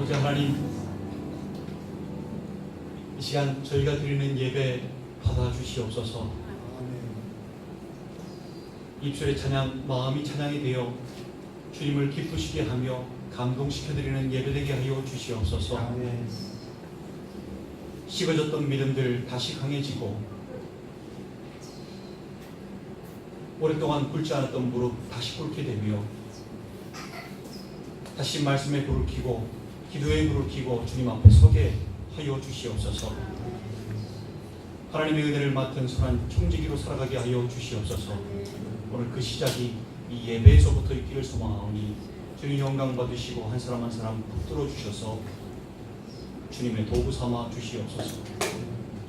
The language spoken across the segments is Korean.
아버지 하나님, 이 시간 저희가 드리는 예배 받아주시옵소서. 입술의 찬양, 마음이 찬양이 되어 주님을 기쁘시게 하며 감동시켜드리는 예배되게 하여 주시옵소서. 식어졌던 믿음들 다시 강해지고 오랫동안 꿇지 않았던 무릎 다시 꿇게 되며 다시 말씀에 불을 켜고 기도에 불을 켜고 주님 앞에 서게 하여 주시옵소서. 하나님의 은혜를 맡은 선한 청지기로 살아가게 하여 주시옵소서. 오늘 그 시작이 이 예배에서부터 있기를 소망하오니 주님 영광 받으시고 한 사람 한 사람 붙들어 주셔서 주님의 도구 삼아 주시옵소서.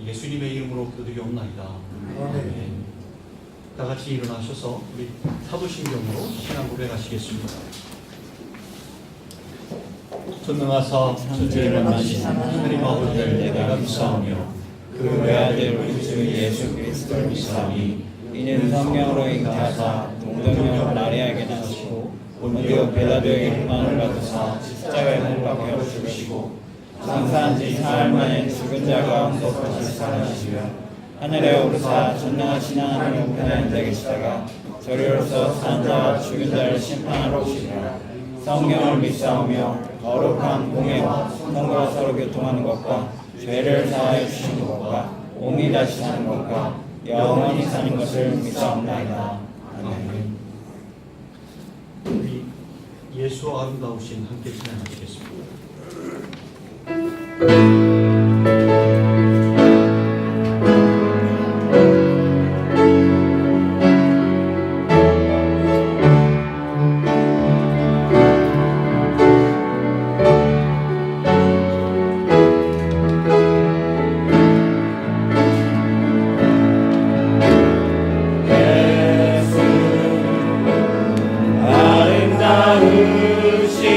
예수님의 이름으로 기도드리옵나이다. 아멘. 다 같이 일어나셔서 우리 사도신경으로 신앙 고백하시겠습니다. 전능하사 천지를 만드신 하나님 아버지를 내가 믿사오며 그 외아들 우리 주 예수 그리스도를 믿사오니 이는 성령으로 잉태하사 동정녀 마리아에게 나시고 본디오 빌라도에게 고난을 받으사 십자가에 못 박혀 죽으시고 장사한 지 사흘 만에 죽은 자 가운데서 다시 살아나시며 하늘에 오르사 전능하신 하나님 우편에 앉아 계시다가 저리로서 산 자와 죽은 자를 심판하러 오시리라. 성령을 믿사오며 거룩한 공예와 성도가 서로 교통하는 것과 죄를 사하여 주시는 것과 몸이 다시 사는 것과 영원히 사는 것을 믿사옵나이다. 아멘. 우리 예수 아름다우신 함께 찬양하시겠습니다. 아름다우신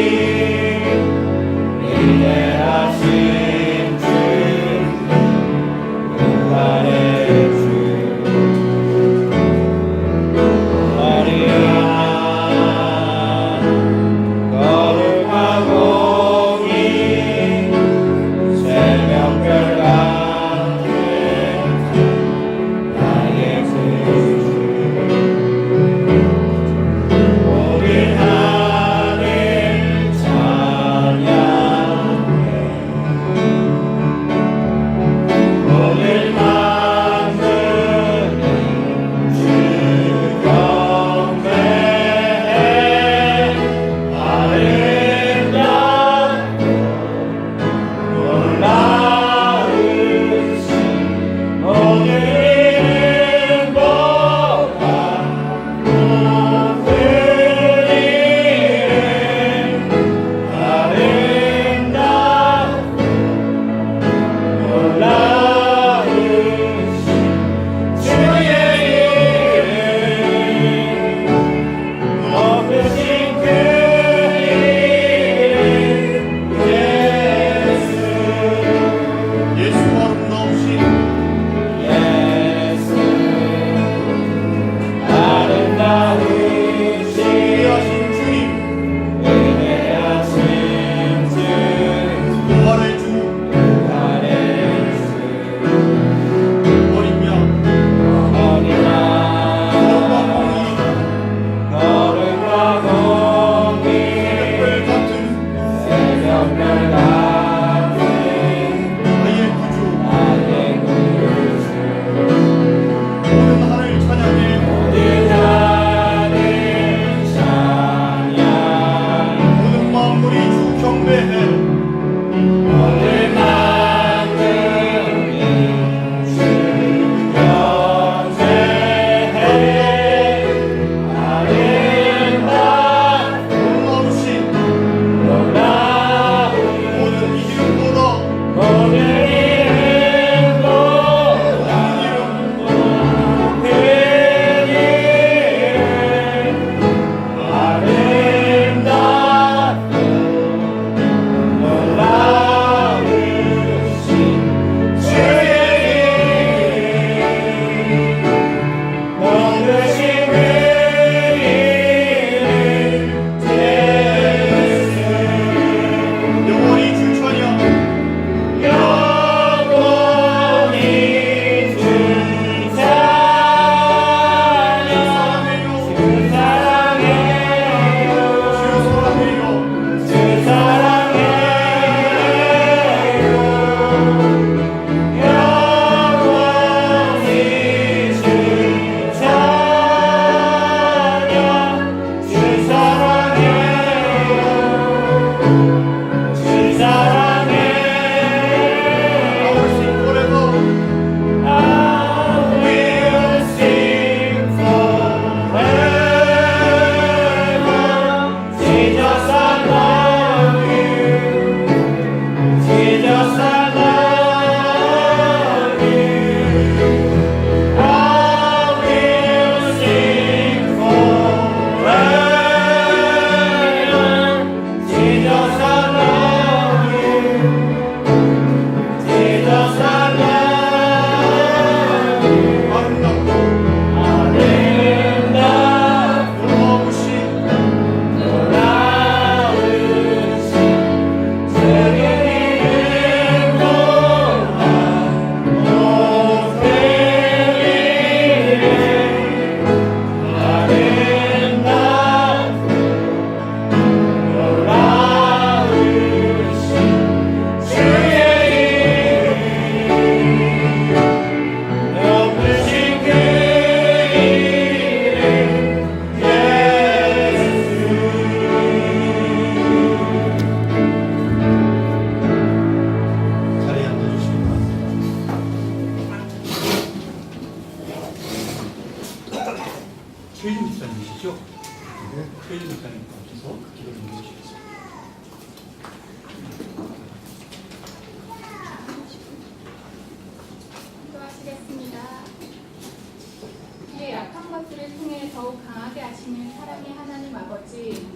아버지,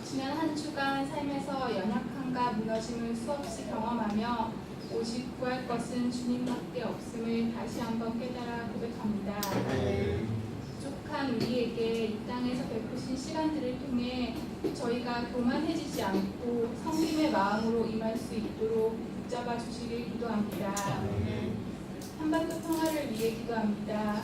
지난 한 주간 삶에서 연약함과 무너짐을 수없이 경험하며 오직 구할 것은 주님밖에 없음을 다시 한번 깨달아 고백합니다. 부족한 우리에게 이 땅에서 베푸신 시간들을 통해 저희가 교만해지지 않고 성김의 마음으로 임할 수 있도록 붙잡아 주시길 기도합니다. 한반도 평화를 위해 기도합니다.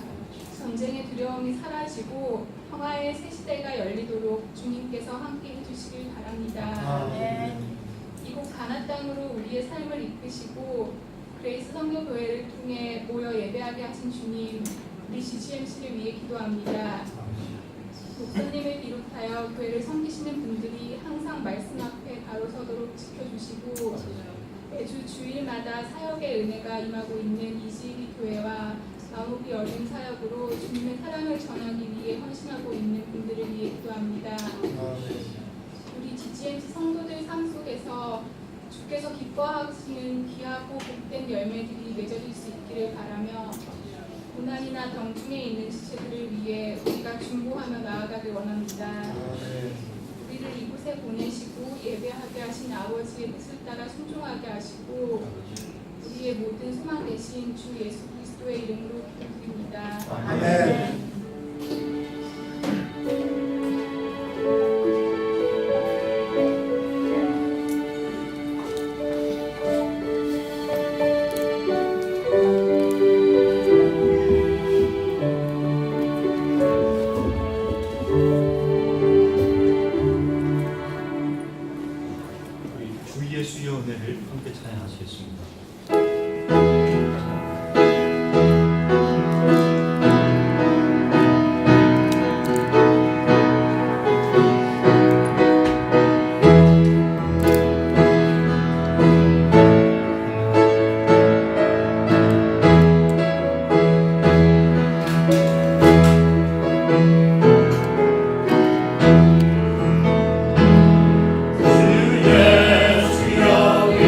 전쟁의 두려움이 사라지고 평화의 새 시대가 열리도록 주님께서 함께 해주시길 바랍니다. 이곳 가나 땅으로 우리의 삶을 이끄시고 그레이스 선교교회를 통해 모여 예배하게 하신 주님, 우리 GGMC를 위해 기도합니다. 목사님을 비롯하여 교회를 섬기시는 분들이 항상 말씀 앞에 바로 서도록 지켜주시고 매주 주일마다 사역의 은혜가 임하고 있는 이지리 교회와 마무비 어린 사역으로 주님의 사랑을 전하기 위해 헌신하고 있는 분들을 위해 기도합니다. 우리 GGMC 성도들 삶 속에서 주께서 기뻐하시는 귀하고 복된 열매들이 맺어질 수 있기를 바라며 고난이나 병중에 있는 지체들을 위해 우리가 중보하며 나아가길 원합니다. 우리를 이곳에 보내시고 예배하게 하신 아버지의 뜻을 따라 순종하게 하시고 우리의 모든 소망 되신 주 예수 그리스도의 이름으로 기도드립니다. 아멘. 주 예수의 은혜를 함께 찬양하시겠습니다. 주 예수여 은혜를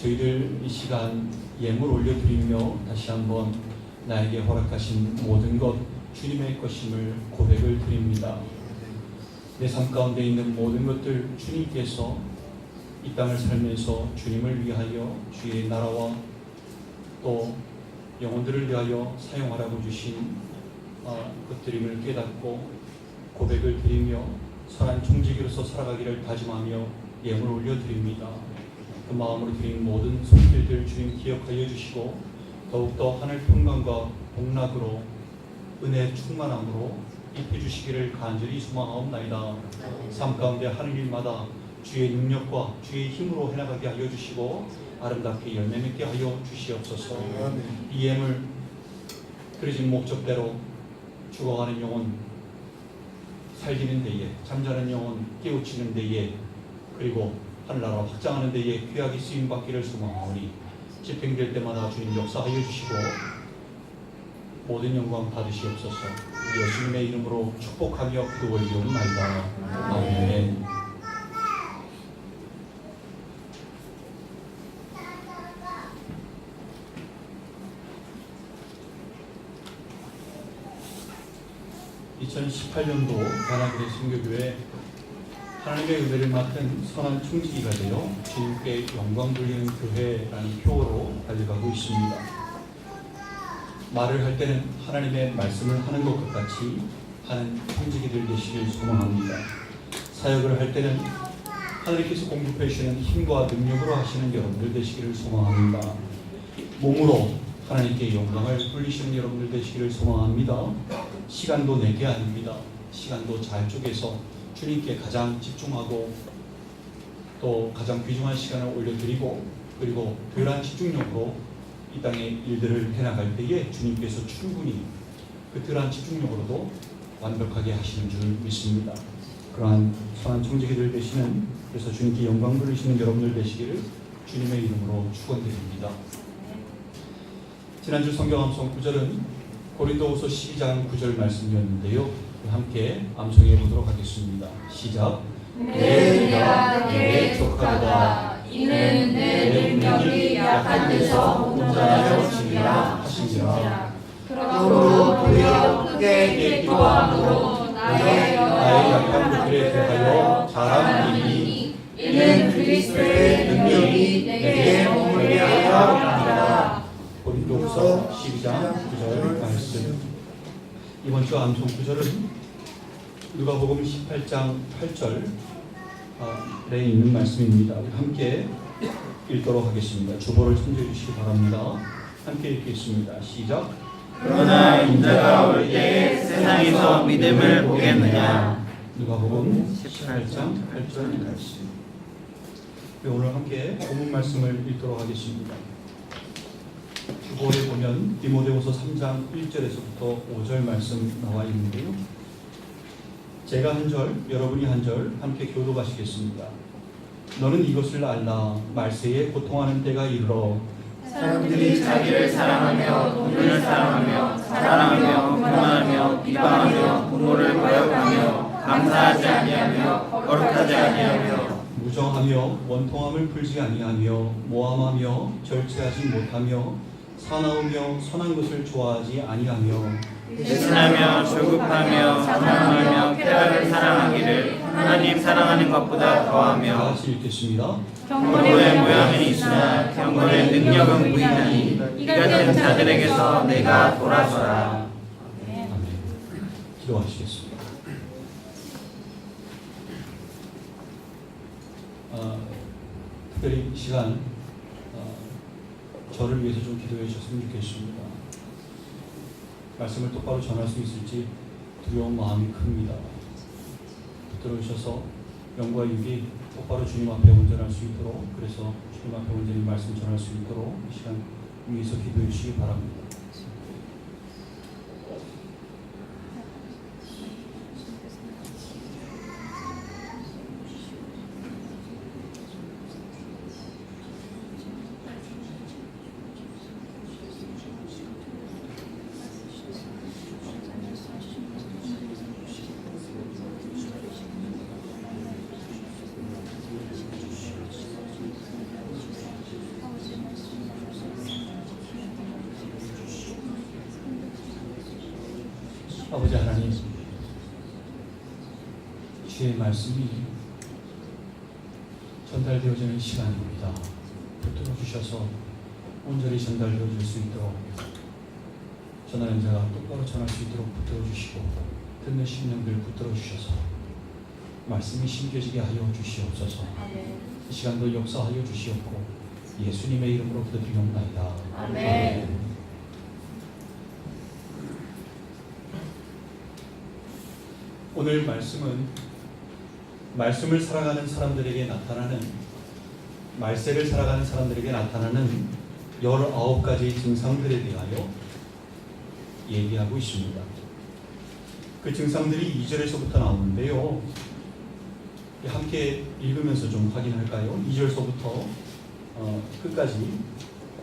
저희들 이 시간 예물 올려드리며 다시 한번 나에게 허락하신 모든 것 주님의 것임을 고백을 드립니다. 내 삶 가운데 있는 모든 것들 주님께서 이 땅을 살면서 주님을 위하여 주의 나라와 또 영혼들을 위하여 사용하라고 주신 것들임을 깨닫고 고백을 드리며 선한 총직으로서 살아가기를 다짐하며 예물을 올려드립니다. 그 마음으로 드린 모든 손길들 주님 기억하여 주시고 더욱더 하늘 평강과 복락으로 은혜 충만함으로 입혀주시기를 간절히 소망하옵나이다. 삶 가운데 하는 일마다 주의 능력과 주의 힘으로 해나가게 하여 주시고 아름답게 열매 맺게 하여 주시옵소서. 이 예물 그려진 목적대로 죽어가는 영혼 살리는 데에, 잠자는 영혼 깨우치는 데에, 그리고 하늘나라 확장하는 데에 귀하게 쓰임받기를 소망하오니 집행될 때마다 주님 역사하여 주시고 모든 영광 받으시옵소서. 예수님의 이름으로 축복하며 기도 올리옵나이다. 아멘. (2018년도) 가나그레 선교교회 하나님의 은혜를 맡은 선한 총지기가 되어 주님께 영광 돌리는 교회라는 표어로 달려가고 있습니다. 말을 할 때는 하나님의 말씀을 하는 것과 같이 하는 총지기들 되시길 소망합니다. 사역을 할 때는 하나님께서 공급해 주시는 힘과 능력으로 하시는 여러분들 되시기를 소망합니다. 몸으로 하나님께 영광을 돌리시는 여러분들 되시기를 소망합니다. 시간도 내게 아닙니다. 시간도 잘 쪼개서 주님께 가장 집중하고 또 가장 귀중한 시간을 올려드리고 그리고 특별한 집중력으로 이 땅의 일들을 해나갈 때에 주님께서 충분히 그 특별한 집중력으로도 완벽하게 하시는 줄 믿습니다. 그러한 선한 총지기들 되시는, 그래서 주님께 영광 돌리시는 여러분들 되시기를 주님의 이름으로 축원드립니다. 지난주 성경 암송 구절은 고린도후서 12장 9절 말씀이었는데요. 함께 암송해 보도록 하겠습니다. 시작. 내 은혜가 내게 족하다. 이는 내 능력이 약한 데서 온전하여 지니라 하시니라. 그러므로 도리어 크게 기뻐함으로 나의 약한 것들에 대하여 자랑하리니 이는 그리스도의 능력이 내게 머물게 하여 합니다. 고린도후서 12장 9절 말씀. 이번 주 암송 구절은 누가복음 18장 8절에 있는 말씀입니다. 함께 읽도록 하겠습니다. 주보를 참조해 주시기 바랍니다. 함께 읽겠습니다. 시작. 그러나 인자가 올 때에 세상에서 믿음을 보겠느냐. 누가복음 18장 8절 말씀. 오늘 함께 본문 말씀을 읽도록 하겠습니다. 주보에 보면 디모데후서 3장 1절에서부터 5절 말씀 나와 있는데요. 제가 한 절, 여러분이 한 절 함께 교독하시겠습니다. 너는 이것을 알라. 말세에 고통하는 때가 이르러 사람들이 자기를 사랑하며 돈을 사랑하며 교만하며 비방하며 부모를 거역하며 감사하지 아니하며 거룩하지 아니하며 무정하며 원통함을 풀지 아니하며 모함하며 절제하지 못하며 사나우며 선한 것을 좋아하지 아니하며 배신하며 조급하며 사랑하며 쾌락을 사랑하기를 하나님 사랑하는 것보다 다 더하며 같이 읽겠습니다. 경건의 모양은 있으나 경건의 능력은 무익하니 이 같은 자들에게서 내가 돌아서라. 아멘. 기도하시겠습니다. 특별히 이 시간 저를 위해서 좀 기도해 주셨으면 좋겠습니다. 말씀을 똑바로 전할 수 있을지 두려운 마음이 큽니다. 붙들어 주셔서 영과 육이 똑바로 주님 앞에 온전할 수 있도록, 그래서 주님 앞에 온전히 말씀 전할 수 있도록 이 시간 위에서 기도해 주시기 바랍니다. 아버지 하나님, 주의 말씀이 전달되어지는 시간입니다. 붙들어 주셔서 온전히 전달되어질 수 있도록, 전하는 자가 똑바로 전할 수 있도록 붙들어 주시고, 듣는 심령들 붙들어 주셔서 말씀이 심겨지게 하여 주시옵소서. 이 시간도 역사하여 주시옵고 예수님의 이름으로 기도드리옵나이다. 아멘. 오늘 말씀은 말씀을 살아가는 사람들에게 나타나는, 말세를 살아가는 사람들에게 나타나는 19가지 증상들에 대하여 얘기하고 있습니다. 그 증상들이 2절에서부터 나오는데요. 함께 읽으면서 좀 확인할까요? 2절서부터 끝까지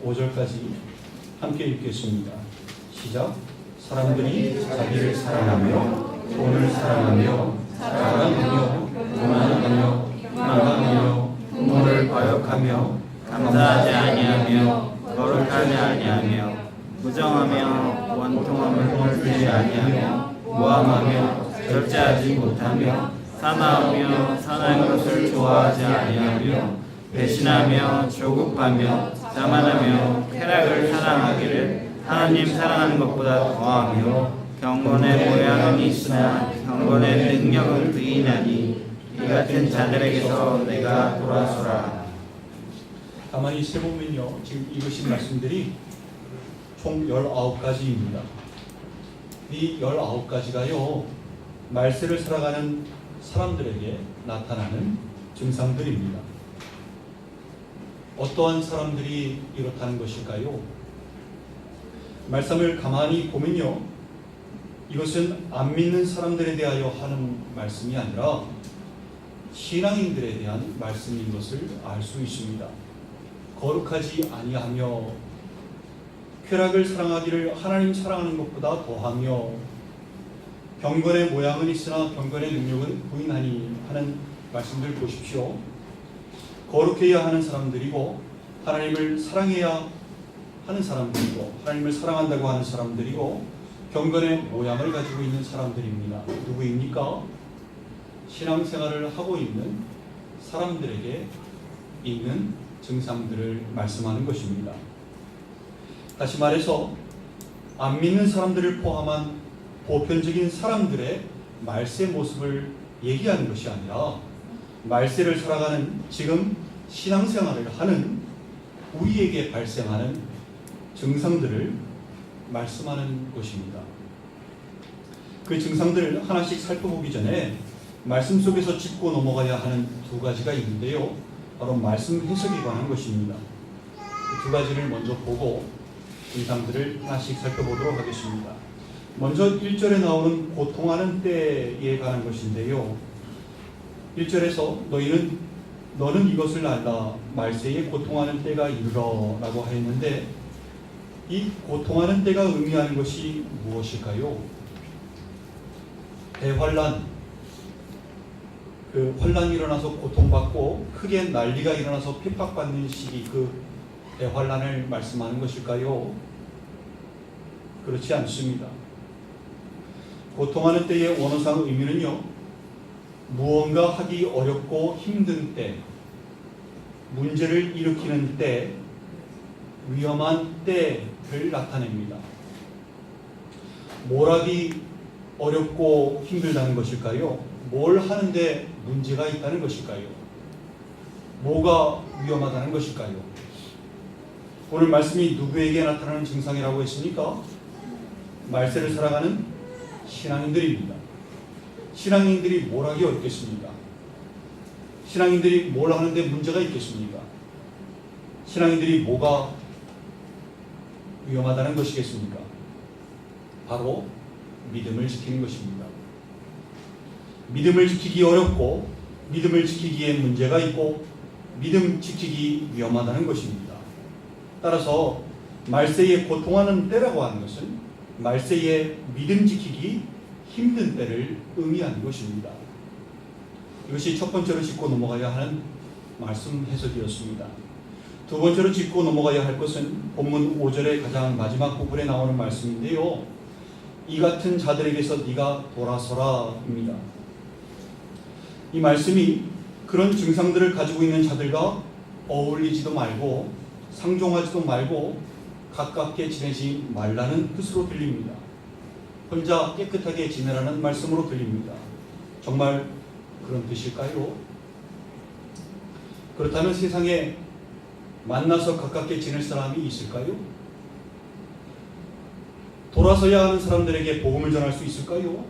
5절까지 함께 읽겠습니다. 시작. 사람들이 자기를 사랑하며 돈을 사랑하며 사랑하며 교만하며 비방하며 부모를 거역하며 감사하지 아니하며 거룩하지 아니하며 부정하며 원통함을 풀지 아니하며 모함하며 절제하지 못하며 사나우며 선한 것을 좋아하지 아니하며 배신하며 조급하며 자만하며 쾌락을 사랑하기를 하나님 사랑하는 것보다 더하며 경건의 모양은 있으나 경건의 능력은 부인하니 이 같은 자들에게서 내가 돌아서라. 가만히 세보면요, 지금 읽으신 말씀들이 총 19가지입니다. 이 19가지가요, 말세를 살아가는 사람들에게 나타나는 증상들입니다. 어떠한 사람들이 이렇다는 것일까요? 말씀을 가만히 보면요, 이것은 안 믿는 사람들에 대하여 하는 말씀이 아니라 신앙인들에 대한 말씀인 것을 알 수 있습니다. 거룩하지 아니하며 쾌락을 사랑하기를 하나님 사랑하는 것보다 더하며 경건의 모양은 있으나 경건의 능력은 부인하니 하는 말씀들 보십시오. 거룩해야 하는 사람들이고 하나님을 사랑해야 하는 사람들이고 하나님을 사랑한다고 하는 사람들이고 경건의 모양을 가지고 있는 사람들입니다. 누구입니까? 신앙생활을 하고 있는 사람들에게 있는 증상들을 말씀하는 것입니다. 다시 말해서 안 믿는 사람들을 포함한 보편적인 사람들의 말세 모습을 얘기하는 것이 아니라 말세를 살아가는 지금 신앙생활을 하는 우리에게 발생하는 증상들을 말씀하는 것입니다. 그 증상들을 하나씩 살펴보기 전에 말씀 속에서 짚고 넘어가야 하는 2가지가 있는데요. 바로 말씀 해석에 관한 것입니다. 그 2가지를 먼저 보고 증상들을 하나씩 살펴보도록 하겠습니다. 먼저 1절에 나오는 고통하는 때에 관한 것인데요. 1절에서 너는 이것을 알라, 말세에 고통하는 때가 이르러 라고 하였는데, 이 고통하는 때가 의미하는 것이 무엇일까요? 대환란, 그 환란이 일어나서 고통받고 크게 난리가 일어나서 핍박받는 시기, 그 대환란을 말씀하는 것일까요? 그렇지 않습니다. 고통하는 때의 원어상 의미는요, 무언가 하기 어렵고 힘든 때, 문제를 일으키는 때, 위험한 때를 나타냅니다. 뭘 하기 어렵고 힘들다는 것일까요? 뭘 하는데 문제가 있다는 것일까요? 뭐가 위험하다는 것일까요? 오늘 말씀이 누구에게 나타나는 증상이라고 했습니까? 말세를 살아가는 신앙인들입니다. 신앙인들이 뭘 하기 어렵겠습니까? 신앙인들이 뭘 하는데 문제가 있겠습니까? 신앙인들이 뭐가 위험하다는 것이겠습니까? 바로 믿음을 지키는 것입니다. 믿음을 지키기 어렵고 믿음을 지키기에 문제가 있고 믿음 지키기 위험하다는 것입니다. 따라서 말세에 고통하는 때라고 하는 것은 말세에 믿음 지키기 힘든 때를 의미하는 것입니다. 이것이 첫 번째로 짚고 넘어가야 하는 말씀 해석이었습니다. 두 번째로 짚고 넘어가야 할 것은 본문 5절의 가장 마지막 부분에 나오는 말씀인데요. 이 같은 자들에게서 네가 돌아서라입니다. 이 말씀이 그런 증상들을 가지고 있는 자들과 어울리지도 말고 상종하지도 말고 가깝게 지내지 말라는 뜻으로 들립니다. 혼자 깨끗하게 지내라는 말씀으로 들립니다. 정말 그런 뜻일까요? 그렇다면 세상에 만나서 가깝게 지낼 사람이 있을까요? 돌아서야 하는 사람들에게 복음을 전할 수 있을까요?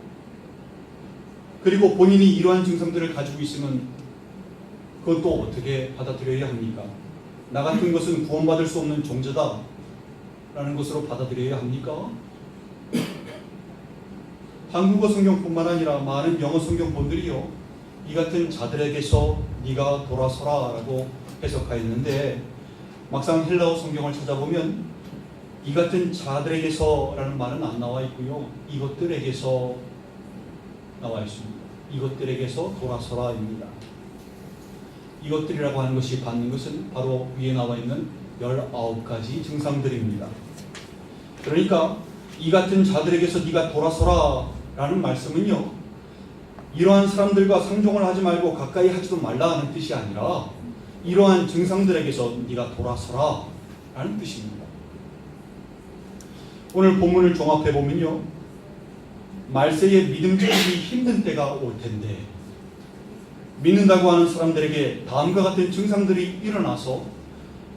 그리고 본인이 이러한 증상들을 가지고 있으면 그것도 어떻게 받아들여야 합니까? 나 같은 것은 구원받을 수 없는 존재다 라는 것으로 받아들여야 합니까? 한국어 성경뿐만 아니라 많은 영어 성경본들이요, 이 같은 자들에게서 네가 돌아서라 라고 해석하였는데, 막상 헬라어 성경을 찾아보면 이 같은 자들에게서 라는 말은 안 나와 있고요, 이것들에게서 나와 있습니다. 이것들에게서 돌아서라입니다. 이것들이라고 하는 것이 받는 것은 바로 위에 나와 있는 19가지 증상들입니다. 그러니까 이 같은 자들에게서 네가 돌아서라 라는 말씀은요, 이러한 사람들과 상종을 하지 말고 가까이 하지도 말라 하는 뜻이 아니라 이러한 증상들에게서 네가 돌아서라 라는 뜻입니다. 오늘 본문을 종합해 보면요, 말세에 믿음 지키기 힘든 때가 올 텐데 믿는다고 하는 사람들에게 다음과 같은 증상들이 일어나서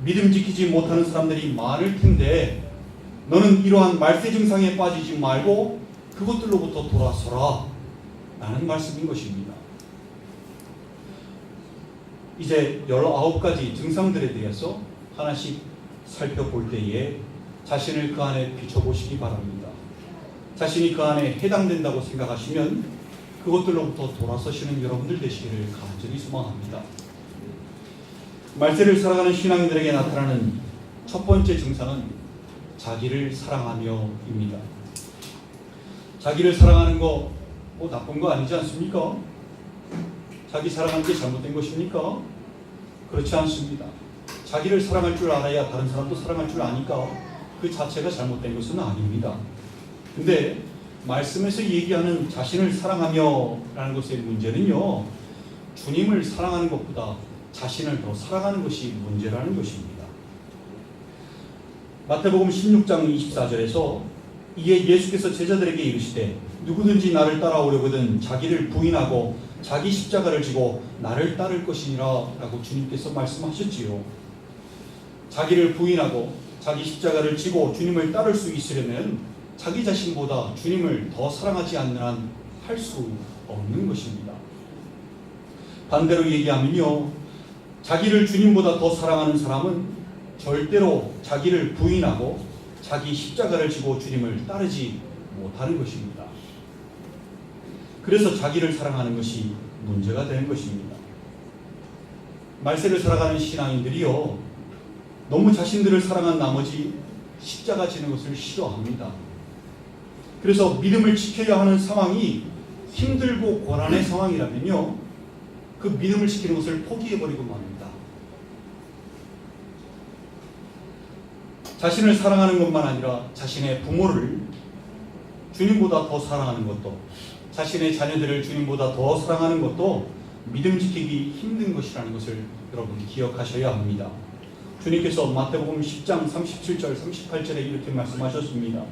믿음 지키지 못하는 사람들이 많을 텐데, 너는 이러한 말세 증상에 빠지지 말고 그것들로부터 돌아서라 라는 말씀인 것입니다. 이제 19가지 증상들에 대해서 하나씩 살펴볼 때에 자신을 그 안에 비춰보시기 바랍니다. 자신이 그 안에 해당된다고 생각하시면 그것들로부터 돌아서시는 여러분들 되시기를 간절히 소망합니다. 말세를 살아가는 신앙인들에게 나타나는 첫 번째 증상은 자기를 사랑하며입니다. 자기를 사랑하는 거 나쁜 거 아니지 않습니까? 자기 사랑하는 게 잘못된 것입니까? 그렇지 않습니다. 자기를 사랑할 줄 알아야 다른 사람도 사랑할 줄 아니까 그 자체가 잘못된 것은 아닙니다. 근데 말씀에서 얘기하는 자신을 사랑하며 라는 것의 문제는요, 주님을 사랑하는 것보다 자신을 더 사랑하는 것이 문제라는 것입니다. 마태복음 16장 24절에서 이에 예수께서 제자들에게 이르시되 누구든지 나를 따라오려거든 자기를 부인하고 자기 십자가를 지고 나를 따를 것이니라 라고 주님께서 말씀하셨지요. 자기를 부인하고 자기 십자가를 지고 주님을 따를 수 있으려면 자기 자신보다 주님을 더 사랑하지 않는 한 할 수 없는 것입니다. 반대로 얘기하면요, 자기를 주님보다 더 사랑하는 사람은 절대로 자기를 부인하고 자기 십자가를 지고 주님을 따르지 못하는 것입니다. 그래서 자기를 사랑하는 것이 문제가 되는 것입니다. 말세를 살아가는 신앙인들이요, 너무 자신들을 사랑한 나머지 십자가 지는 것을 싫어합니다. 그래서 믿음을 지켜야 하는 상황이 힘들고 고난의 상황이라면요, 그 믿음을 지키는 것을 포기해버리고 맙니다. 자신을 사랑하는 것만 아니라 자신의 부모를 주님보다 더 사랑하는 것도, 자신의 자녀들을 주님보다 더 사랑하는 것도 믿음 지키기 힘든 것이라는 것을 여러분 기억하셔야 합니다. 주님께서 마태복음 10장 37절 38절에 이렇게 말씀하셨습니다.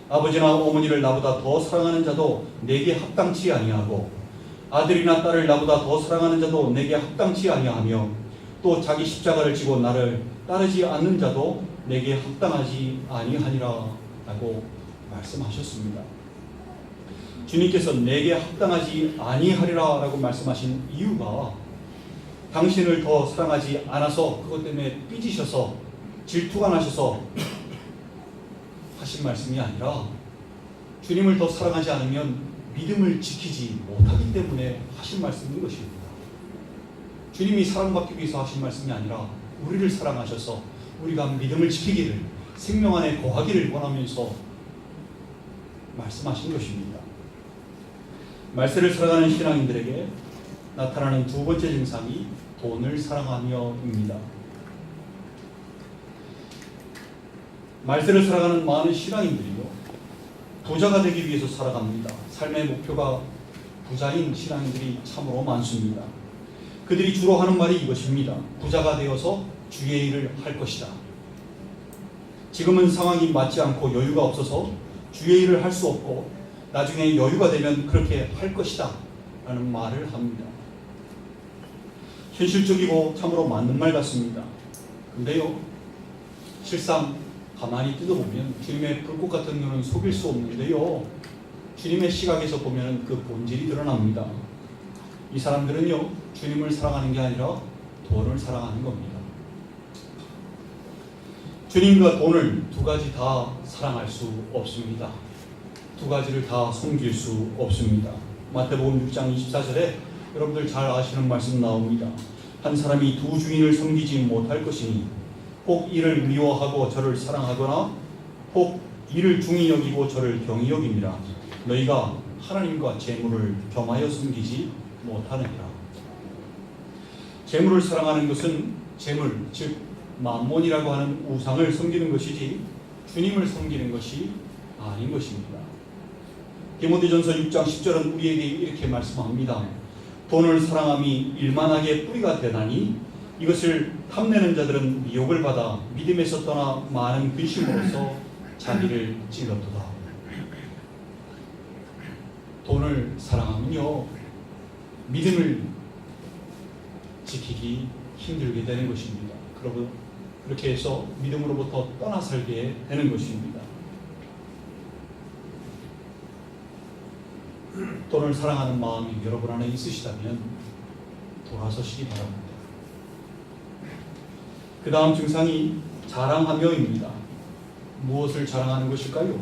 아버지나 어머니를 나보다 더 사랑하는 자도 내게 합당치 아니하고 아들이나 딸을 나보다 더 사랑하는 자도 내게 합당치 아니하며 또 자기 십자가를 지고 나를 따르지 않는 자도 내게 합당하지 아니하니라 라고 말씀하셨습니다. 주님께서 내게 합당하지 아니하리라 라고 말씀하신 이유가 당신을 더 사랑하지 않아서 그것 때문에 삐지셔서 질투가 나셔서 하신 말씀이 아니라 주님을 더 사랑하지 않으면 믿음을 지키지 못하기 때문에 하신 말씀인 것입니다. 주님이 사랑받기 위해서 하신 말씀이 아니라 우리를 사랑하셔서 우리가 믿음을 지키기를, 생명 안에 거하기를 원하면서 말씀하신 것입니다. 말세를 살아가는 신앙인들에게 나타나는 두 번째 증상이 돈을 사랑하며입니다. 말세를 살아가는 많은 신앙인들이요, 부자가 되기 위해서 살아갑니다. 삶의 목표가 부자인 신앙인들이 참으로 많습니다. 그들이 주로 하는 말이 이것입니다. 부자가 되어서 주의 일을 할 것이다. 지금은 상황이 맞지 않고 여유가 없어서 주의 일을 할 수 없고 나중에 여유가 되면 그렇게 할 것이다 라는 말을 합니다. 현실적이고 참으로 맞는 말 같습니다. 근데요, 실상 가만히 뜯어보면 주님의 불꽃 같은 눈은 속일 수 없는데요, 주님의 시각에서 보면 그 본질이 드러납니다. 이 사람들은요, 주님을 사랑하는 게 아니라 돈을 사랑하는 겁니다. 주님과 돈을 두 가지 다 사랑할 수 없습니다. 두 가지를 다 섬길 수 없습니다. 마태복음 6장 24절에 여러분들 잘 아시는 말씀 나옵니다. 한 사람이 두 주인을 섬기지 못할 것이니 혹 이를 미워하고 저를 사랑하거나 혹 이를 중히 여기고 저를 경히 여김이라. 너희가 하나님과 재물을 겸하여 섬기지 못하느니라. 재물을 사랑하는 것은 재물, 즉 만몬이라고 하는 우상을 섬기는 것이지 주님을 섬기는 것이 아닌 것입니다. 디모데전서 6장 10절은 우리에게 이렇게 말씀합니다. 돈을 사랑함이 일만하게 뿌리가 되나니 이것을 탐내는 자들은 미혹을 받아 믿음에서 떠나 많은 근심으로써 자기를 찔렀도다. 돈을 사랑하면요, 믿음을 지키기 힘들게 되는 것입니다. 그렇게 해서 믿음으로부터 떠나 살게 되는 것입니다. 돈을 사랑하는 마음이 여러분 안에 있으시다면 돌아서시기 바랍니다. 그 다음 증상이 자랑하며입니다. 무엇을 자랑하는 것일까요?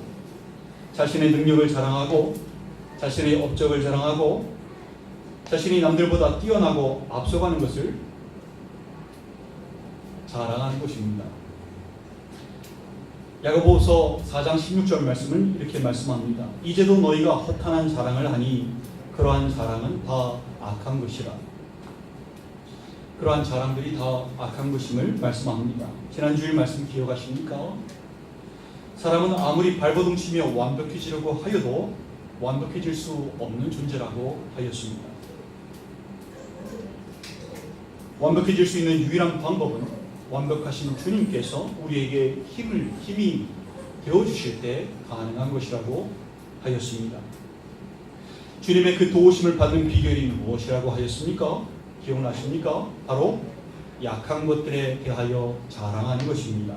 자신의 능력을 자랑하고 자신의 업적을 자랑하고 자신이 남들보다 뛰어나고 앞서가는 것을 자랑하는 것입니다. 야고보서 4장 16절 말씀은 이렇게 말씀합니다. 이제도 너희가 허탄한 자랑을 하니 그러한 자랑은 다 악한 것이라. 그러한 자랑들이 다 악한 것임을 말씀합니다. 지난주일 말씀 기억하십니까? 사람은 아무리 발버둥치며 완벽해지려고 하여도 완벽해질 수 없는 존재라고 하였습니다. 완벽해질 수 있는 유일한 방법은 완벽하신 주님께서 우리에게 힘이 되어주실 때 가능한 것이라고 하였습니다. 주님의 그 도우심을 받는 비결이 무엇이라고 하였습니까? 기억나십니까? 바로 약한 것들에 대하여 자랑하는 것입니다.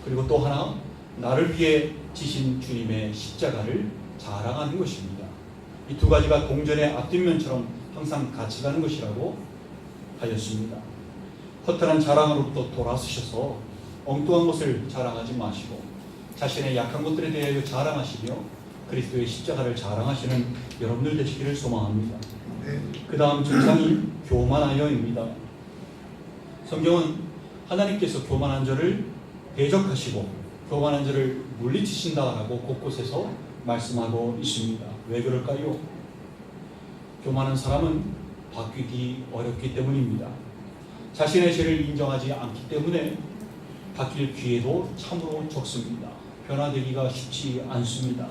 그리고 또 하나, 나를 위해 지신 주님의 십자가를 자랑하는 것입니다. 이 두 가지가 동전의 앞뒷면처럼 항상 같이 가는 것이라고 하였습니다. 허탄한 자랑으로부터 돌아서셔서 엉뚱한 것을 자랑하지 마시고 자신의 약한 것들에 대하여 자랑하시며 그리스도의 십자가를 자랑하시는 여러분들 되시기를 소망합니다. 그 다음 증상이 교만하여입니다. 성경은 하나님께서 교만한 자를 대적하시고 교만한 자를 물리치신다라고 곳곳에서 말씀하고 있습니다. 왜 그럴까요? 교만한 사람은 바뀌기 어렵기 때문입니다. 자신의 죄를 인정하지 않기 때문에 바뀔 기회도 참으로 적습니다. 변화되기가 쉽지 않습니다.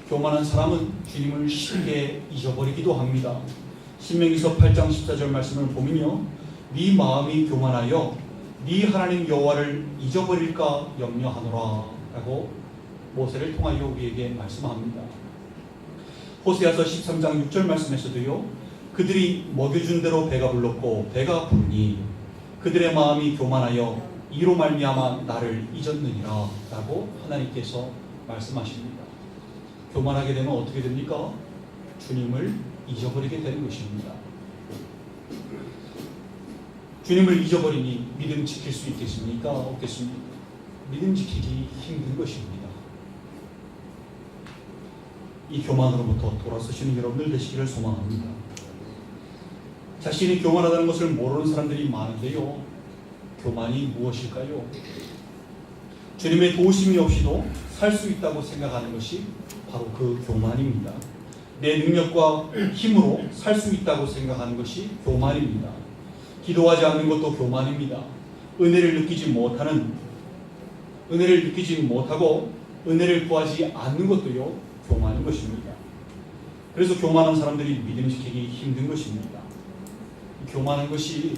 교만한 사람은 주님을 쉽게 잊어버리기도 합니다. 신명기서 8장 14절 말씀을 보면요, 네 마음이 교만하여 네 하나님 여호와를 잊어버릴까 염려하노라 라고 모세를 통하여 우리에게 말씀합니다. 호세아서 13장 6절 말씀에서도요, 그들이 먹여준 대로 배가 불렀고 배가 부르니 그들의 마음이 교만하여 이로 말미암아 나를 잊었느니라 라고 하나님께서 말씀하십니다. 교만하게 되면 어떻게 됩니까? 주님을 잊어버리게 되는 것입니다. 주님을 잊어버리니 믿음 지킬 수 있겠습니까? 없겠습니까? 믿음 지키기 힘든 것입니다. 이 교만으로부터 돌아서시는 여러분들 되시기를 소망합니다. 자신이 교만하다는 것을 모르는 사람들이 많은데요, 교만이 무엇일까요? 주님의 도우심이 없이도 살 수 있다고 생각하는 것이 바로 그 교만입니다. 내 능력과 힘으로 살 수 있다고 생각하는 것이 교만입니다. 기도하지 않는 것도 교만입니다. 은혜를 느끼지 못하고 은혜를 구하지 않는 것도요, 교만인 것입니다. 그래서 교만한 사람들이 믿음 지키기 힘든 것입니다. 교만한 것이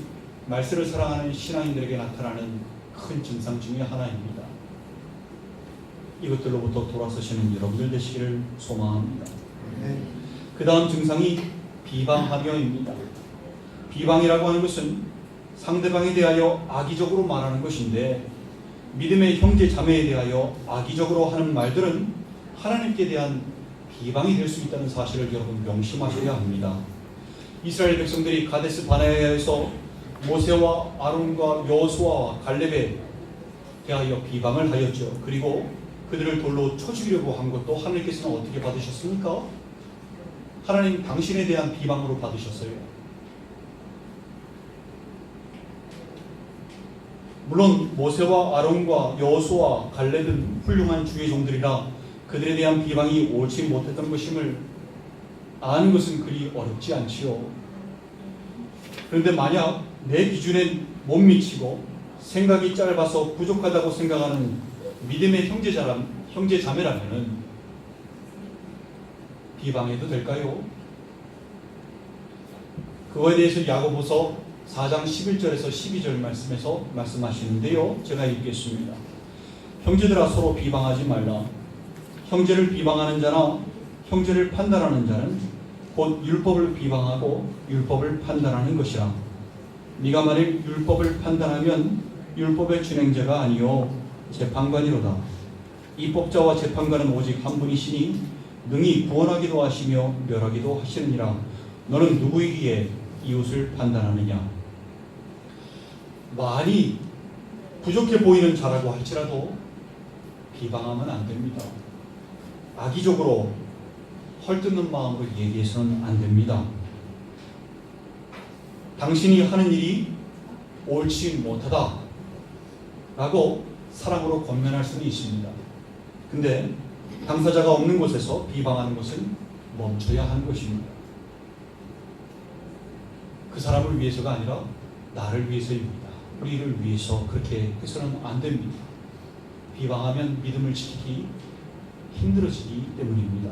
말세를 사랑하는 신앙인들에게 나타나는 큰 증상 중에 하나입니다. 이것들로부터 돌아서시는 여러분들 되시기를 소망합니다. 그 다음 증상이 비방하며입니다. 비방이라고 하는 것은 상대방에 대하여 악의적으로 말하는 것인데, 믿음의 형제 자매에 대하여 악의적으로 하는 말들은 하나님께 대한 비방이 될 수 있다는 사실을 여러분 명심하셔야 합니다. 이스라엘 백성들이 가데스 바네아에서 모세와 아론과 여호수아와 갈렙에 대하여 비방을 하였죠. 그리고 그들을 돌로 쳐 죽이려고 한 것도 하나님께서는 어떻게 받으셨습니까? 하나님 당신에 대한 비방으로 받으셨어요. 물론 모세와 아론과 여호수아 갈렙은 훌륭한 주의 종들이라 그들에 대한 비방이 옳지 못했던 것임을 아는 것은 그리 어렵지 않지요. 그런데 만약 내 기준에 못 미치고 생각이 짧아서 부족하다고 생각하는 믿음의 형제 자매라면 비방해도 될까요? 그거에 대해서 야고보서 4장 11절에서 12절 말씀에서 말씀하시는데요. 제가 읽겠습니다. 형제들아, 서로 비방하지 말라. 형제를 비방하는 자나 형제를 판단하는 자는 곧 율법을 비방하고 율법을 판단하는 것이라. 네가 만일 율법을 판단하면 율법의 준행자가 아니요 재판관이로다. 입법자와 재판관은 오직 한 분이시니 능히 구원하기도 하시며 멸하기도 하시느니라. 너는 누구이기에 이웃을 판단하느냐. 많이 부족해 보이는 자라고 할지라도 비방하면 안 됩니다. 악의적으로 헐뜯는 마음으로 얘기해서는 안 됩니다. 당신이 하는 일이 옳지 못하다 라고 사랑으로 권면할 수는 있습니다. 근데 당사자가 없는 곳에서 비방하는 것은 멈춰야 하는 것입니다. 그 사람을 위해서가 아니라 나를 위해서입니다. 우리를 위해서 그렇게 해서는 안 됩니다. 비방하면 믿음을 지키기 힘들어지기 때문입니다.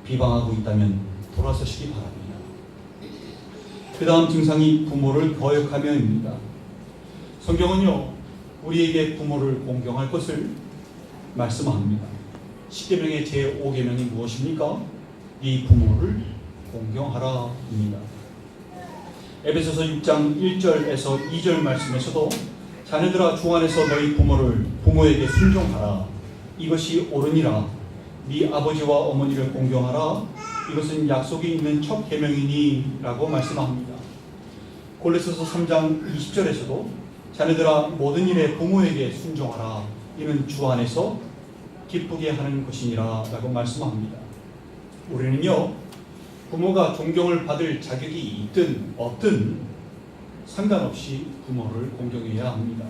비방하고 있다면 돌아서시기 바랍니다. 그 다음 증상이 부모를 거역하며입니다. 성경은요, 우리에게 부모를 공경할 것을 말씀합니다. 10계명의 제5계명이 무엇입니까? 네 부모를 공경하라입니다. 에베소서 6장 1절에서 2절 말씀에서도 자녀들아, 주 안에서 너희 부모에게 순종하라. 이것이 옳으니라. 네 아버지와 어머니를 공경하라. 이것은 약속이 있는 첫 계명이니 라고 말씀합니다. 골로새서 3장 20절에서도 자녀들아, 모든 일에 부모에게 순종하라. 이는 주 안에서 기쁘게 하는 것이니라 라고 말씀합니다. 우리는요, 부모가 존경을 받을 자격이 있든 없든 상관없이 부모를 공경해야 합니다.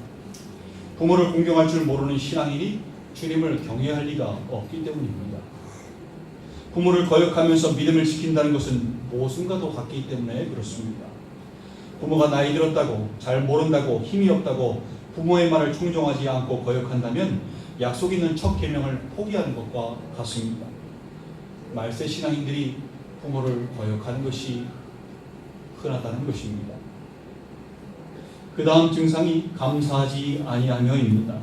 부모를 공경할 줄 모르는 신앙인이 주님을 경외할 리가 없기 때문입니다. 부모를 거역하면서 믿음을 지킨다는 것은 모순과도 같기 때문에 그렇습니다. 부모가 나이 들었다고, 잘 모른다고, 힘이 없다고 부모의 말을 충종하지 않고 거역한다면 약속 있는 첫 계명을 포기하는 것과 같습니다. 말세 신앙인들이 부모를 거역하는 것이 흔하다는 것입니다. 그 다음 증상이 감사하지 아니하며입니다.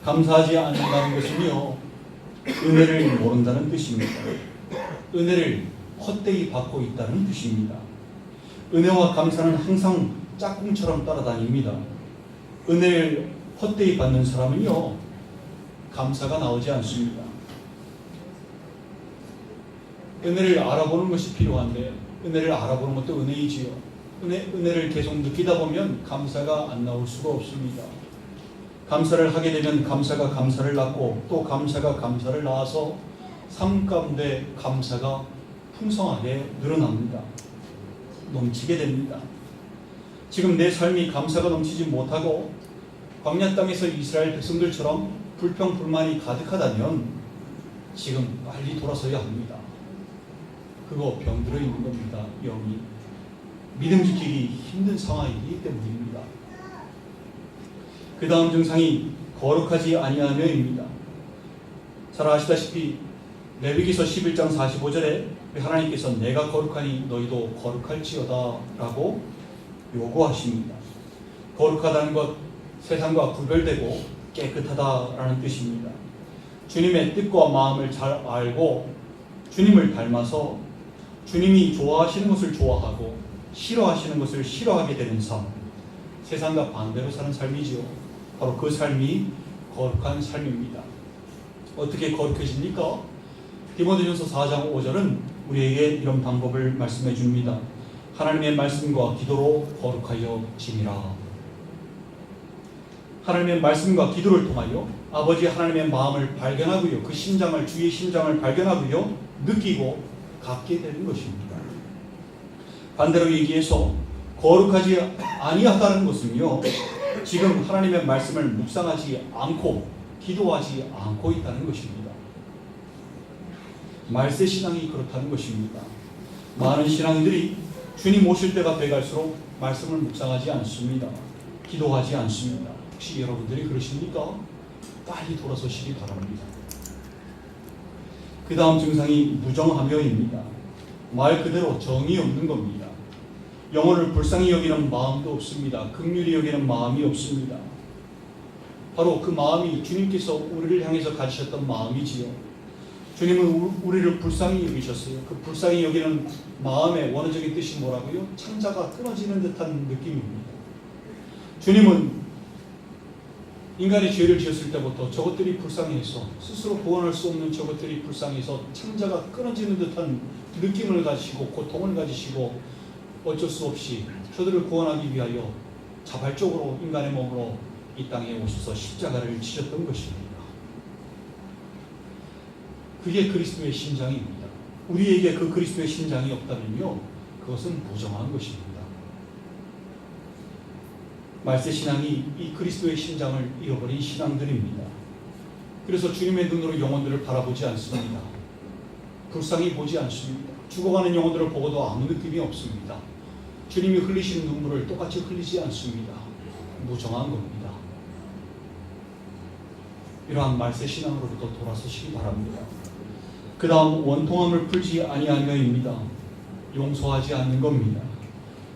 감사하지 않는다는 것은요, 은혜를 모른다는 뜻입니다. 은혜를 헛되이 받고 있다는 뜻입니다. 은혜와 감사는 항상 짝꿍처럼 따라다닙니다. 은혜를 헛되이 받는 사람은요, 감사가 나오지 않습니다. 은혜를 알아보는 것이 필요한데 은혜를 알아보는 것도 은혜이지요. 은혜를 계속 느끼다 보면 감사가 안 나올 수가 없습니다. 감사를 하게 되면 감사가 감사를 낳고 또 감사가 감사를 낳아서 삶 가운데 감사가 풍성하게 늘어납니다. 넘치게 됩니다. 지금 내 삶이 감사가 넘치지 못하고 광야 땅에서 이스라엘 백성들처럼 불평 불만이 가득하다면 지금 빨리 돌아서야 합니다. 그거 병들어 있는 겁니다. 영이 믿음 지키기 힘든 상황이기 때문입니다. 그 다음 증상이 거룩하지 아니하며입니다. 잘 아시다시피 레위기서 11장 45절에 하나님께서 내가 거룩하니 너희도 거룩할지어다 라고 요구하십니다. 거룩하다는 것, 세상과 구별되고 깨끗하다라는 뜻입니다. 주님의 뜻과 마음을 잘 알고 주님을 닮아서 주님이 좋아하시는 것을 좋아하고 싫어하시는 것을 싫어하게 되는 삶, 세상과 반대로 사는 삶이지요. 바로 그 삶이 거룩한 삶입니다. 어떻게 거룩해집니까? 디모데전서 4장 5절은 우리에게 이런 방법을 말씀해 줍니다. 하나님의 말씀과 기도로 거룩하여 지니라. 하나님의 말씀과 기도를 통하여 아버지 하나님의 마음을 발견하고요, 그 심장을, 주의 심장을 발견하고요, 느끼고 갖게 되는 것입니다. 반대로 얘기해서 거룩하지 아니하다는 것은요, 지금 하나님의 말씀을 묵상하지 않고 기도하지 않고 있다는 것입니다. 말세 신앙이 그렇다는 것입니다. 많은 신앙인들이 주님 오실 때가 돼갈수록 말씀을 묵상하지 않습니다. 기도하지 않습니다. 혹시 여러분들이 그러십니까? 빨리 돌아서시기 바랍니다. 그 다음 증상이 무정하며입니다. 말 그대로 정이 없는 겁니다. 영혼을 불쌍히 여기는 마음도 없습니다. 긍휼히 여기는 마음이 없습니다. 바로 그 마음이 주님께서 우리를 향해서 가지셨던 마음이지요. 주님은 우리를 불쌍히 여기셨어요. 그 불쌍히 여기는 마음의 원어적인 뜻이 뭐라고요? 창자가 끊어지는 듯한 느낌입니다. 주님은 인간이 죄를 지었을 때부터 저것들이 불쌍해서, 스스로 구원할 수 없는 저것들이 불쌍해서 창자가 끊어지는 듯한 느낌을 가지시고 고통을 가지시고 어쩔 수 없이 저들을 구원하기 위하여 자발적으로 인간의 몸으로 이 땅에 오셔서 십자가를 지셨던 것입니다. 그게 그리스도의 심장입니다. 우리에게 그 그리스도의 심장이 없다면요, 그것은 무정한 것입니다. 말세 신앙이 이 그리스도의 심장을 잃어버린 신앙들입니다. 그래서 주님의 눈으로 영혼들을 바라보지 않습니다. 불쌍히 보지 않습니다. 죽어가는 영혼들을 보고도 아무 느낌이 없습니다. 주님이 흘리시는 눈물을 똑같이 흘리지 않습니다. 무정한 겁니다. 이러한 말세 신앙으로부터 돌아서시기 바랍니다. 그 다음 원통함을 풀지 아니하며입니다. 용서하지 않는 겁니다.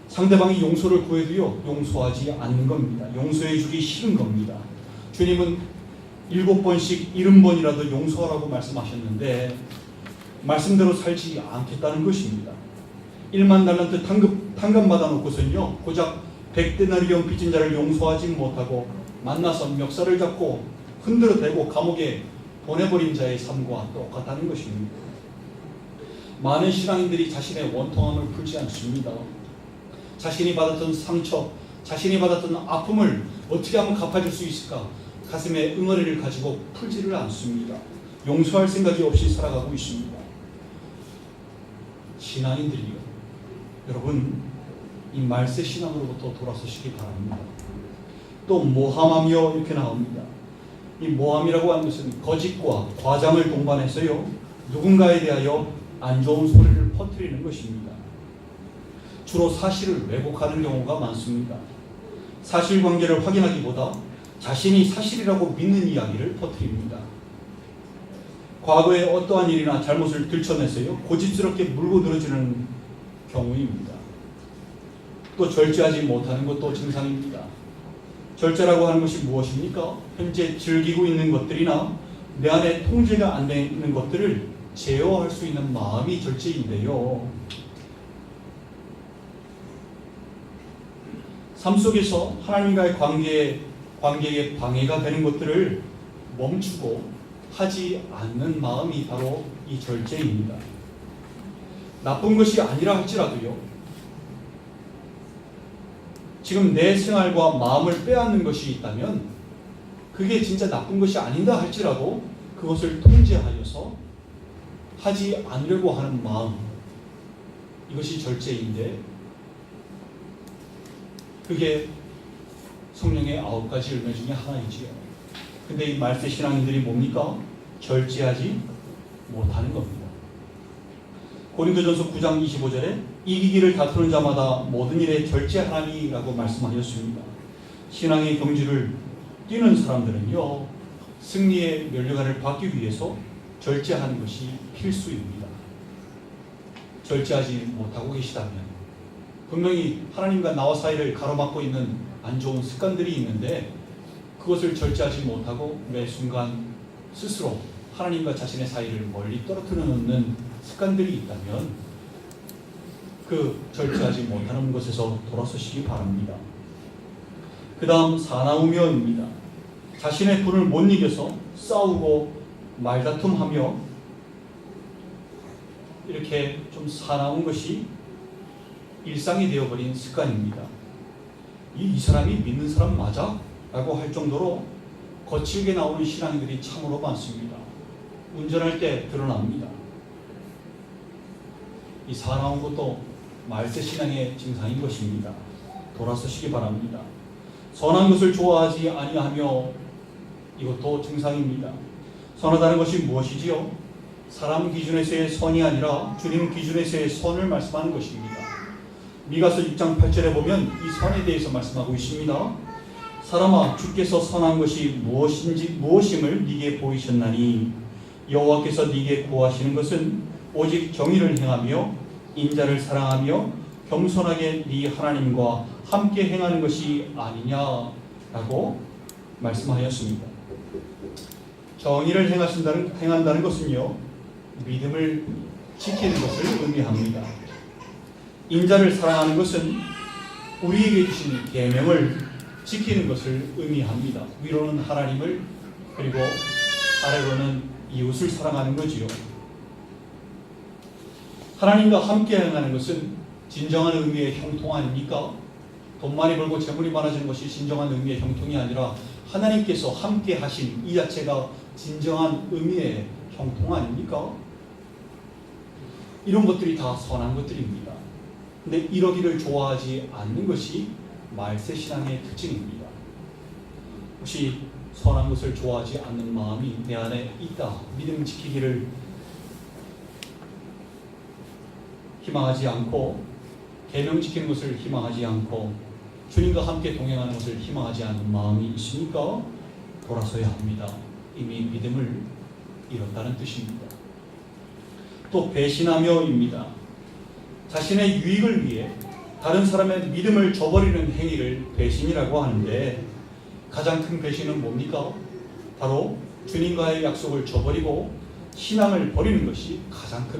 상대방이 용서를 구해도요, 용서하지 않는 겁니다. 용서해 주기 싫은 겁니다. 주님은 7번씩 70번이라도 용서하라고 말씀하셨는데 말씀대로 살지 않겠다는 것입니다. 1만 달란트 탕감 받아놓고서는요, 고작 100데나리온 빚진 자를 용서하지 못하고 만나서 멱살을 잡고 흔들어 대고 감옥에 보내버린 자의 삶과 똑같다는 것입니다. 많은 신앙인들이 자신의 원통함을 풀지 않습니다. 자신이 받았던 상처, 자신이 받았던 아픔을 어떻게 하면 갚아줄 수 있을까? 가슴에 응어리를 가지고 풀지를 않습니다. 용서할 생각이 없이 살아가고 있습니다. 신앙인들이요, 여러분, 이 말세 신앙으로부터 돌아서시기 바랍니다. 또 모함하며 이렇게 나옵니다. 이 모함이라고 하는 것은 거짓과 과장을 동반해서요, 누군가에 대하여 안 좋은 소리를 퍼뜨리는 것입니다. 주로 사실을 왜곡하는 경우가 많습니다. 사실관계를 확인하기보다 자신이 사실이라고 믿는 이야기를 퍼뜨립니다. 과거에 어떠한 일이나 잘못을 들춰내서요, 고집스럽게 물고 늘어지는 경우입니다. 또 절제하지 못하는 것도 증상입니다. 절제라고 하는 것이 무엇입니까? 현재 즐기고 있는 것들이나 내 안에 통제가 안 되는 것들을 제어할 수 있는 마음이 절제인데요, 삶 속에서 하나님과의 관계에 방해가 되는 것들을 멈추고 하지 않는 마음이 바로 이 절제입니다. 나쁜 것이 아니라 할지라도요, 지금 내 생활과 마음을 빼앗는 것이 있다면 그게 진짜 나쁜 것이 아니다 할지라도 그것을 통제하여서 하지 않으려고 하는 마음, 이것이 절제인데, 그게 성령의 9가지 열매 중에 하나이지요. 근데 이 말세 신앙인들이 뭡니까? 절제하지 못하는 겁니다. 고린도전서 9장 25절에 이기기를 다투는 자마다 모든 일에 절제하라니라고 말씀하셨습니다. 신앙의 경주를 뛰는 사람들은요, 승리의 면류관을 받기 위해서 절제하는 것이 필수입니다. 절제하지 못하고 계시다면 분명히 하나님과 나와 사이를 가로막고 있는 안 좋은 습관들이 있는데 그것을 절제하지 못하고 매 순간 스스로 하나님과 자신의 사이를 멀리 떨어뜨려 놓는 습관들이 있다면 그 절제하지 못하는 것에서 돌아서시기 바랍니다. 그 다음 사나우며입니다. 자신의 분을 못 이겨서 싸우고 말다툼하며 이렇게 좀 사나운 것이 일상이 되어버린 습관입니다. 이 사람이 믿는 사람 맞아? 라고 할 정도로 거칠게 나오는 신앙인들이 참으로 많습니다. 운전할 때 드러납니다. 이 사나운 것도 말세 신앙의 증상인 것입니다. 돌아서시기 바랍니다. 선한 것을 좋아하지 아니하며 이것도 증상입니다. 선하다는 것이 무엇이지요? 사람 기준에서의 선이 아니라 주님 기준에서의 선을 말씀하는 것입니다. 미가서 6장 8절에 보면 이 선에 대해서 말씀하고 있습니다. 사람아, 주께서 선한 것이 무엇임을 네게 보이셨나니 여호와께서 네게 구하시는 것은 오직 정의를 행하며 인자를 사랑하며 겸손하게 네 하나님과 함께 행하는 것이 아니냐라고 말씀하였습니다. 정의를 행한다는 것은요, 믿음을 지키는 것을 의미합니다. 인자를 사랑하는 것은 우리에게 주신 계명을 지키는 것을 의미합니다. 위로는 하나님을, 그리고 아래로는 이웃을 사랑하는 거지요. 하나님과 함께 행하는 것은 진정한 의미의 형통 아닙니까? 돈 많이 벌고 재물이 많아지는 것이 진정한 의미의 형통이 아니라 하나님께서 함께 하신 이 자체가 진정한 의미의 형통 아닙니까? 이런 것들이 다 선한 것들입니다. 근데 이러기를 좋아하지 않는 것이 말세 신앙의 특징입니다. 혹시 선한 것을 좋아하지 않는 마음이 내 안에 있다, 믿음 지키기를 희망하지 않고 계명 지키는 것을 희망하지 않고 주님과 함께 동행하는 것을 희망하지 않는 마음이 있으니까 돌아서야 합니다. 이미 믿음을 잃었다는 뜻입니다. 또 배신하며입니다. 자신의 유익을 위해 다른 사람의 믿음을 저버리는 행위를 배신이라고 하는데 가장 큰 배신은 뭡니까? 바로 주님과의 약속을 저버리고 신앙을 버리는 것이 가장 큰